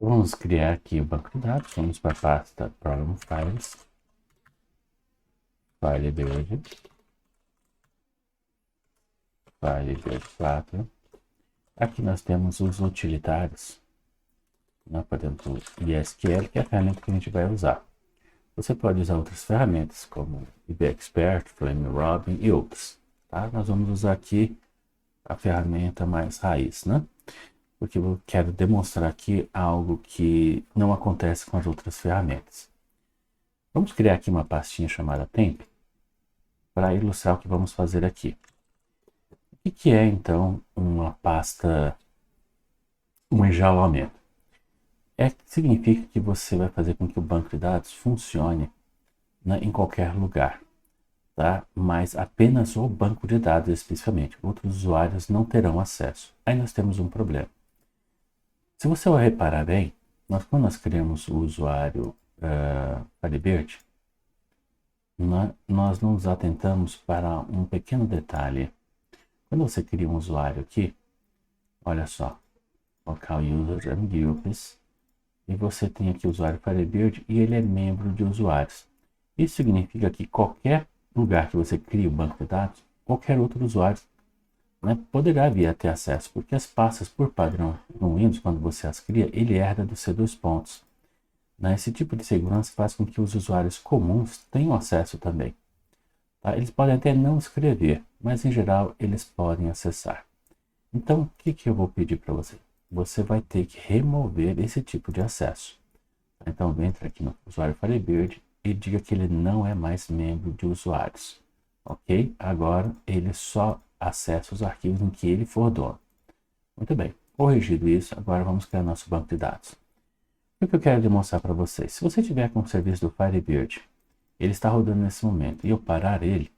Vamos criar aqui o banco de dados. Vamos para a pasta Problem Files, Firebird, Firebird 4. Aqui nós temos os utilitários, né, por exemplo, ISQL, que é a ferramenta que a gente vai usar. Você pode usar outras ferramentas, como IBExpert, Flame Robin e outras. Tá? Nós vamos usar aqui a ferramenta mais raiz, né? Porque eu quero demonstrar aqui algo que não acontece com as outras ferramentas. Vamos criar aqui uma pastinha chamada temp para ilustrar o que vamos fazer aqui. O que é então uma pasta, um enjaulamento? Significa que você vai fazer com que o banco de dados funcione, né, em qualquer lugar, tá? Mas apenas o banco de dados especificamente. Outros usuários não terão acesso. Aí nós temos um problema. Se você reparar bem, quando nós criamos o usuário Firebird, nós nos atentamos para um pequeno detalhe. Quando você cria um usuário aqui, olha só, local users and groups, e você tem aqui o usuário Firebird e ele é membro de usuários. Isso significa que qualquer lugar que você cria o banco de dados, qualquer outro usuário, né, poderá vir a ter acesso, porque as pastas por padrão no Windows, quando você as cria, ele herda do C2 pontos. Né? Esse tipo de segurança faz com que os usuários comuns tenham acesso também. Tá? Eles podem até não escrever, mas em geral eles podem acessar. Então, o que eu vou pedir para você? Você vai ter que remover esse tipo de acesso. Então, entra aqui no usuário Firebird e diga que ele não é mais membro de usuários. Ok? Agora, ele só acessa os arquivos em que ele for dono. Muito bem. Corrigido isso, agora vamos criar nosso banco de dados. O que eu quero demonstrar para vocês? Se você tiver com o serviço do Firebird, ele está rodando nesse momento, e eu parar ele,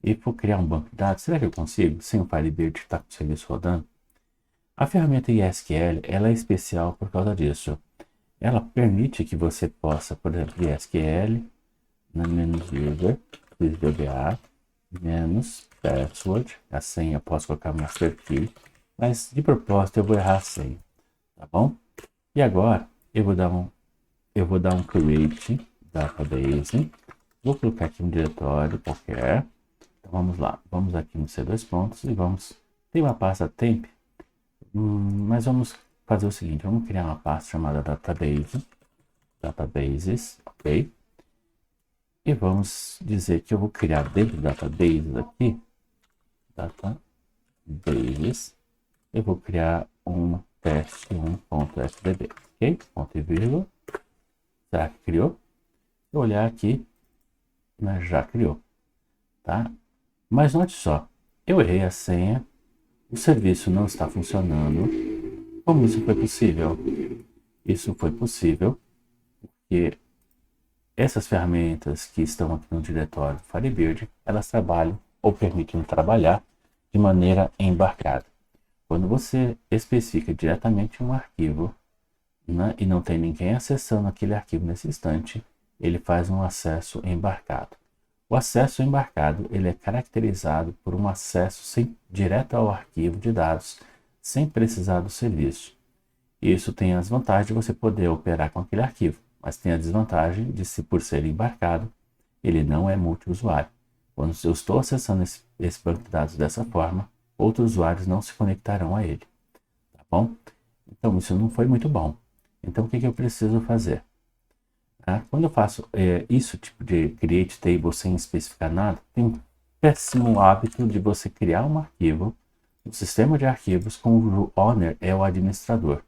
e for criar um banco de dados, será que eu consigo, sem o Firebird estar com o serviço rodando? A ferramenta ISQL, ela é especial por causa disso. Ela permite que você possa, por exemplo, ISQL, menos user, DBA, menos password, a senha eu posso colocar master key, mas de propósito eu vou errar a senha, tá bom? E agora eu vou dar um create database, vou colocar aqui um diretório qualquer. Então vamos lá, vamos aqui no C2 pontos e tem uma pasta temp, mas vamos fazer o seguinte, vamos criar uma pasta chamada databases, ok? E vamos dizer que eu vou criar dentro do databases aqui, databases, eu vou criar um teste1.fdb, ok? Ponto e vírgula. Será que criou? Se eu olhar aqui, né, já criou, tá? Mas note só, eu errei a senha, o serviço não está funcionando. Como isso foi possível? Isso foi possível porque essas ferramentas que estão aqui no diretório Firebird, elas trabalham ou permitem trabalhar de maneira embarcada. Quando você especifica diretamente um arquivo, né, e não tem ninguém acessando aquele arquivo nesse instante, ele faz um acesso embarcado. O acesso embarcado ele é caracterizado por um acesso direto ao arquivo de dados, sem precisar do serviço. Isso tem as vantagens de você poder operar com aquele arquivo, mas tem a desvantagem de, se por ser embarcado, ele não é multiusuário. Quando eu estou acessando esse banco de dados dessa forma, outros usuários não se conectarão a ele. Tá bom? Então, isso não foi muito bom. Então, o que eu preciso fazer? Quando eu faço isso, tipo de create table sem especificar nada, tem um péssimo hábito de você criar um arquivo, um sistema de arquivos cujo owner é o administrador.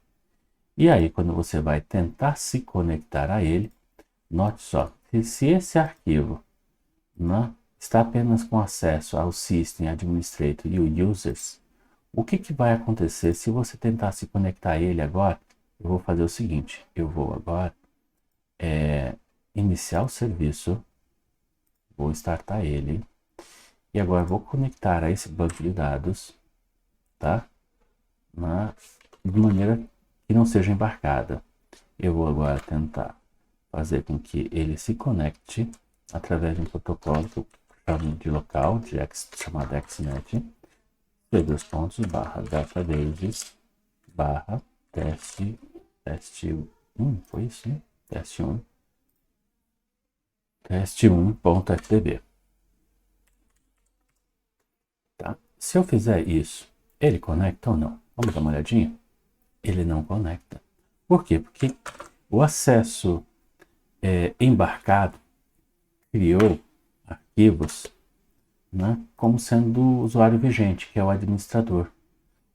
E aí, quando você vai tentar se conectar a ele, note só, se esse arquivo, né, está apenas com acesso ao System Administrator e o Users, o que vai acontecer se você tentar se conectar a ele agora? Eu vou fazer o seguinte, eu vou agora iniciar o serviço, vou startar ele, e agora vou conectar a esse banco de dados, tá? De maneira que não seja embarcada. Eu vou agora tentar fazer com que ele se conecte através de um protocolo que eu chamo de local, chamado XNet, /databases /teste teste 1, foi isso, né? Teste 1, teste1.ftb. Tá? Se eu fizer isso, ele conecta ou não? Vamos dar uma olhadinha? Ele não conecta. Por quê? Porque o acesso embarcado criou arquivos, né, como sendo o usuário vigente, que é o administrador.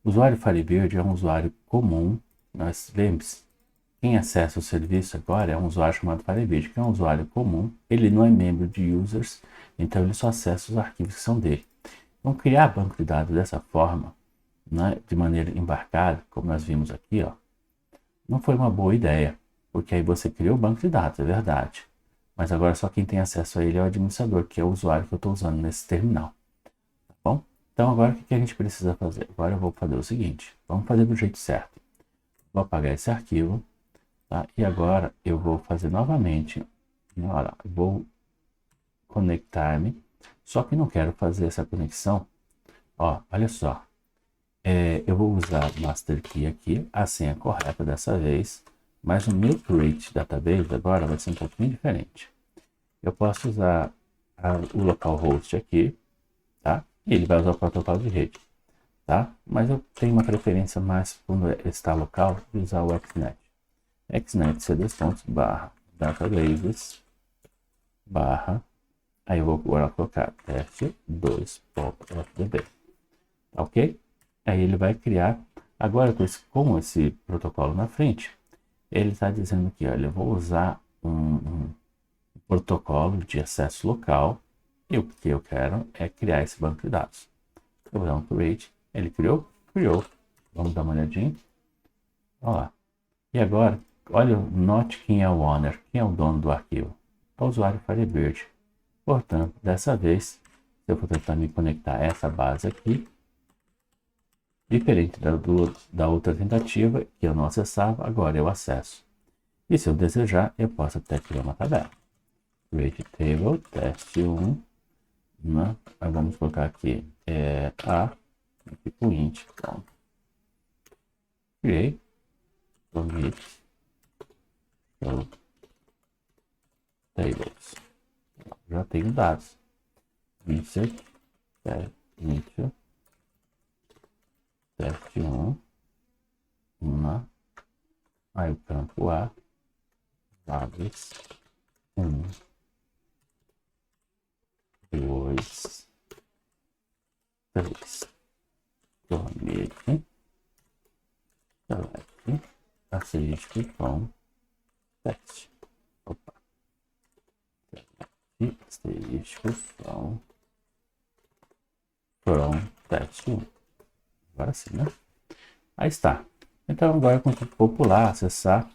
O usuário Firebird é um usuário comum, mas lembre-se, quem acessa o serviço agora é um usuário chamado Firebird, que é um usuário comum, ele não é membro de users, então ele só acessa os arquivos que são dele. Então criar banco de dados dessa forma, né, de maneira embarcada, como nós vimos aqui, ó, não foi uma boa ideia, porque aí você criou o banco de dados, é verdade. Mas agora só quem tem acesso a ele é o administrador, que é o usuário que eu estou usando nesse terminal. Tá bom? Então agora o que a gente precisa fazer? Agora eu vou fazer o seguinte, vamos fazer do jeito certo. Vou apagar esse arquivo, tá? E agora eu vou fazer novamente, olha, vou conectar-me, só que não quero fazer essa conexão, ó, olha só. Eu vou usar Master Key aqui, a senha correta dessa vez, mas o meu Create Database agora vai ser um pouquinho diferente. Eu posso usar o localhost aqui, tá? E ele vai usar o protocolo de rede, tá? Mas eu tenho uma preferência mais quando está local de usar o XNet. XNet c2./databases/ aí eu vou agora colocar teste2.ftb, tá ok? Aí ele vai criar, agora com esse protocolo na frente, ele está dizendo aqui, olha, eu vou usar um protocolo de acesso local e o que eu quero é criar esse banco de dados. Eu vou dar um create, ele criou, vamos dar uma olhadinha, olha lá. E agora, olha, note quem é o owner, quem é o dono do arquivo, é o usuário Firebird. Portanto, dessa vez, eu vou tentar me conectar a essa base aqui, diferente da outra tentativa, que eu não acessava, agora eu acesso. E se eu desejar, eu posso até criar uma tabela. Create table, teste1, né? Aí vamos colocar aqui, aqui com int, pronto. Criei, commit, show tables. Já tenho dados. Insert, teste1, né? Aí o campo A, vagas 1, 2, 3. Commit, select, asterisco com teste. Opa. Select, asterisco from teste 1. Agora sim, né? Aí está. Então agora eu consigo popular, acessar,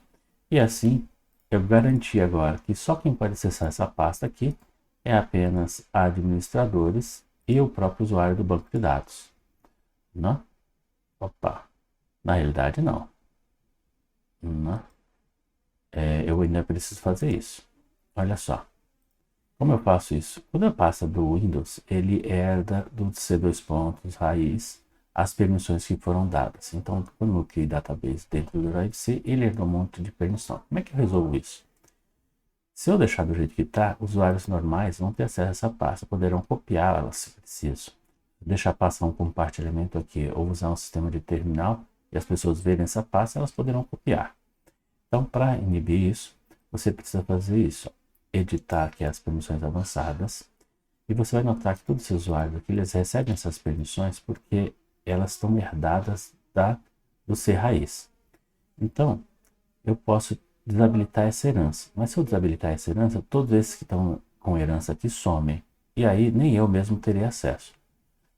e assim eu garanti agora que só quem pode acessar essa pasta aqui é apenas administradores e o próprio usuário do banco de dados. Não? Opa, na realidade não. Não. Eu ainda preciso fazer isso. Olha só. Como eu faço isso? Quando eu passo do Windows, ele herda do C2 raiz as permissões que foram dadas. Então, quando eu criei database dentro do Drive C, ele herdou um monte de permissão. Como é que eu resolvo isso? Se eu deixar do jeito que está, usuários normais vão ter acesso a essa pasta, poderão copiá-la se preciso. Deixar passar um compartilhamento aqui ou usar um sistema de terminal e as pessoas verem essa pasta, elas poderão copiar. Então, para inibir isso, você precisa fazer isso. Editar aqui as permissões avançadas. E você vai notar que todos os usuários aqui, eles recebem essas permissões porque elas estão herdadas do C raiz. Então, eu posso desabilitar essa herança. Mas se eu desabilitar essa herança, todos esses que estão com herança aqui somem. E aí nem eu mesmo terei acesso.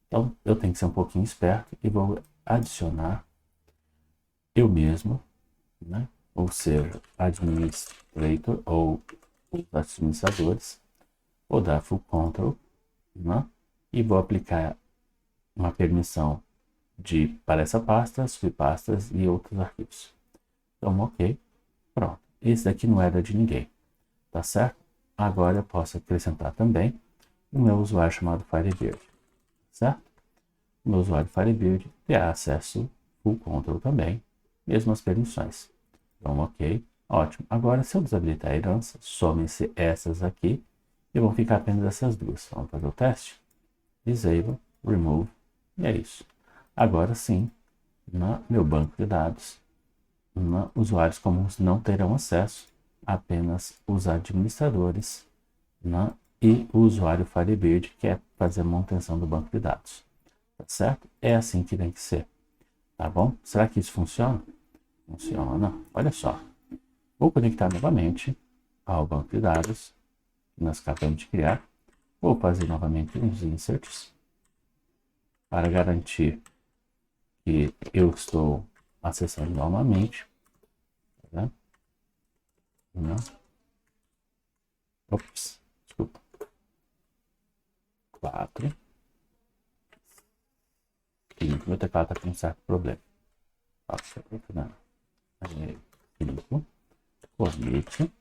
Então eu tenho que ser um pouquinho esperto e vou adicionar eu mesmo, né? Ou seja, administrator ou os administradores. Vou dar full control, né? E vou aplicar uma permissão para essa pasta, subpastas e outros arquivos. Então, ok. Pronto, esse daqui não era de ninguém, tá certo? Agora eu posso acrescentar também o meu usuário chamado Firebird, certo? O meu usuário Firebird terá acesso full control também, mesmo as permissões. Então, ok. Ótimo. Agora, se eu desabilitar a herança, somem-se essas aqui e vão ficar apenas essas duas. Vamos fazer o teste? Disable, remove, e é isso. Agora sim, no meu banco de dados, usuários comuns não terão acesso, apenas os administradores, e o usuário Firebird, que quer fazer a manutenção do banco de dados. Tá certo? É assim que tem que ser. Tá bom? Será que isso funciona? Funciona. Olha só. Vou conectar novamente ao banco de dados que nós acabamos de criar. Vou fazer novamente uns inserts para garantir que eu estou acessando novamente. Tá? Não. Ops, desculpa. 4. 5. Meu teclado está com um certo problema. 5. Commit.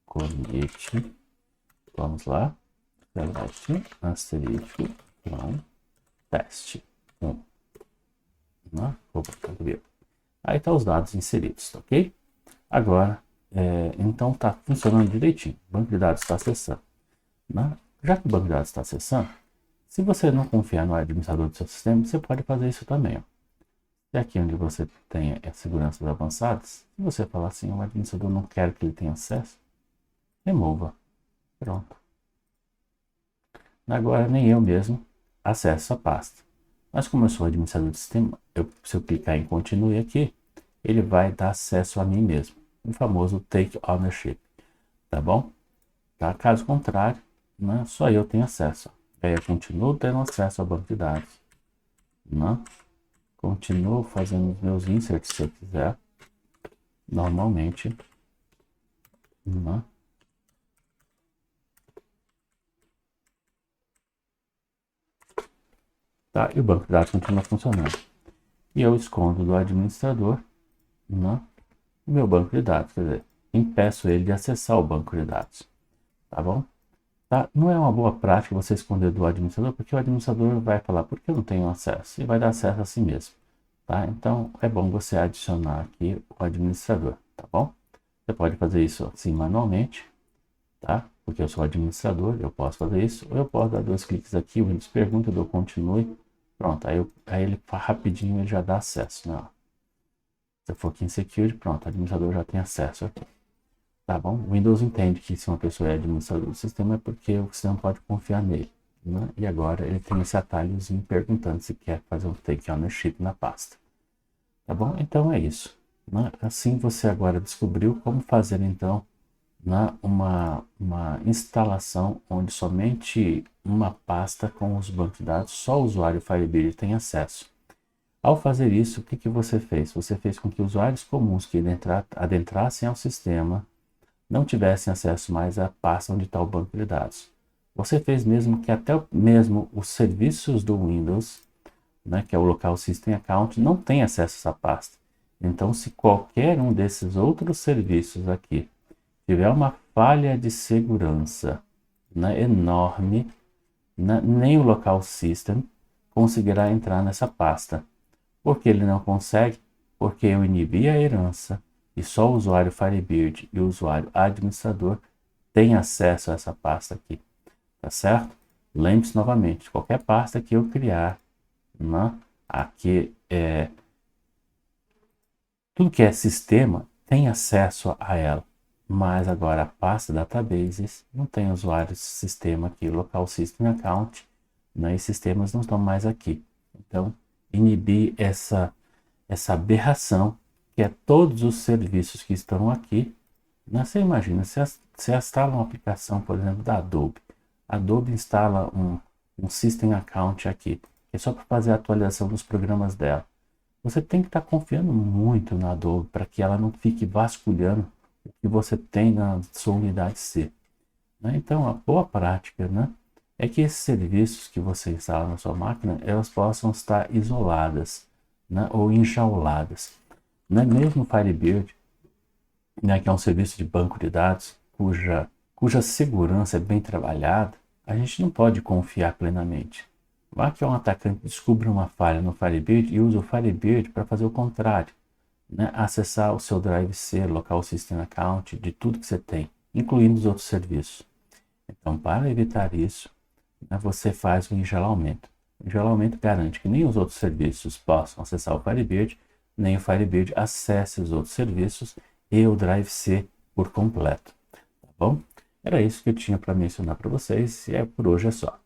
Commit. Vamos lá. Select. Asterisco. Não. Teste. 1. Opa, aí tá os dados inseridos, ok? Agora, então tá funcionando direitinho. O banco de dados está acessando. Já que o banco de dados está acessando, se você não confiar no administrador do seu sistema, você pode fazer isso também. Ó. E aqui onde você tem as seguranças avançadas, se você falar assim, o administrador não quer que ele tenha acesso, remova. Pronto. Agora nem eu mesmo acesso a pasta. Mas como eu sou administrador do sistema, se eu clicar em continue aqui, ele vai dar acesso a mim mesmo. O famoso take ownership. Tá bom? Tá? Caso contrário, só eu tenho acesso. Aí eu continuo tendo acesso ao banco de dados. Continuo fazendo os meus inserts se eu quiser. Normalmente. Tá? E o banco de dados continua funcionando. E eu escondo do administrador o meu banco de dados. Quer dizer, impeço ele de acessar o banco de dados. Tá bom? Tá? Não é uma boa prática você esconder do administrador, porque o administrador vai falar, por que eu não tenho acesso? E vai dar acesso a si mesmo. Tá? Então, é bom você adicionar aqui o administrador, tá bom? Você pode fazer isso assim manualmente, tá? Porque eu sou administrador, eu posso fazer isso. Ou eu posso dar 2 cliques aqui, o Windows pergunta, eu dou continue. Pronto, aí ele rapidinho ele já dá acesso, né? Se eu for aqui em Security, pronto, o administrador já tem acesso aqui. Tá bom? O Windows entende que se uma pessoa é administrador do sistema é porque o sistema pode confiar nele. E agora ele tem esse atalhozinho perguntando se quer fazer um take ownership na pasta. Tá bom? Então é isso. Assim você agora descobriu como fazer então uma instalação onde somente uma pasta com os bancos de dados, só o usuário Firebird tem acesso. Ao fazer isso, o que você fez? Você fez com que usuários comuns que adentrassem ao sistema não tivessem acesso mais à pasta onde está o banco de dados. Você fez mesmo que até mesmo os serviços do Windows, que é o Local System Account, não tem acesso a essa pasta. Então, se qualquer um desses outros serviços aqui tiver uma falha de segurança enorme, nem o Local System conseguirá entrar nessa pasta. Por que ele não consegue? Porque eu inibi a herança e só o usuário Firebird e o usuário administrador têm acesso a essa pasta aqui. Tá certo? Lembre-se novamente, qualquer pasta que eu criar, aqui tudo que é sistema tem acesso a ela. Mas agora a pasta databases não tem usuário sistema aqui, local system account, e sistemas não estão mais aqui. Então, inibir essa aberração que é todos os serviços que estão aqui. Você imagina, você instala uma aplicação, por exemplo, da Adobe. A Adobe instala um System Account aqui, que é só para fazer a atualização dos programas dela. Você tem que estar confiando muito na Adobe para que ela não fique vasculhando o que você tem na sua unidade C. Então, a boa prática é que esses serviços que você instala na sua máquina, elas possam estar isoladas ou enjauladas. Mesmo o Firebird, que é um serviço de banco de dados, cuja segurança é bem trabalhada, a gente não pode confiar plenamente. Vá que um atacante descubra uma falha no Firebird e use o Firebird para fazer o contrário, né? Acessar o seu Drive C, Local System Account, de tudo que você tem, incluindo os outros serviços. Então, para evitar isso, né, você faz o engelamento. O engelamento garante que nem os outros serviços possam acessar o Firebird, nem o Firebird acesse os outros serviços e o Drive C por completo. Tá bom? Era isso que eu tinha para mencionar para vocês e por hoje é só.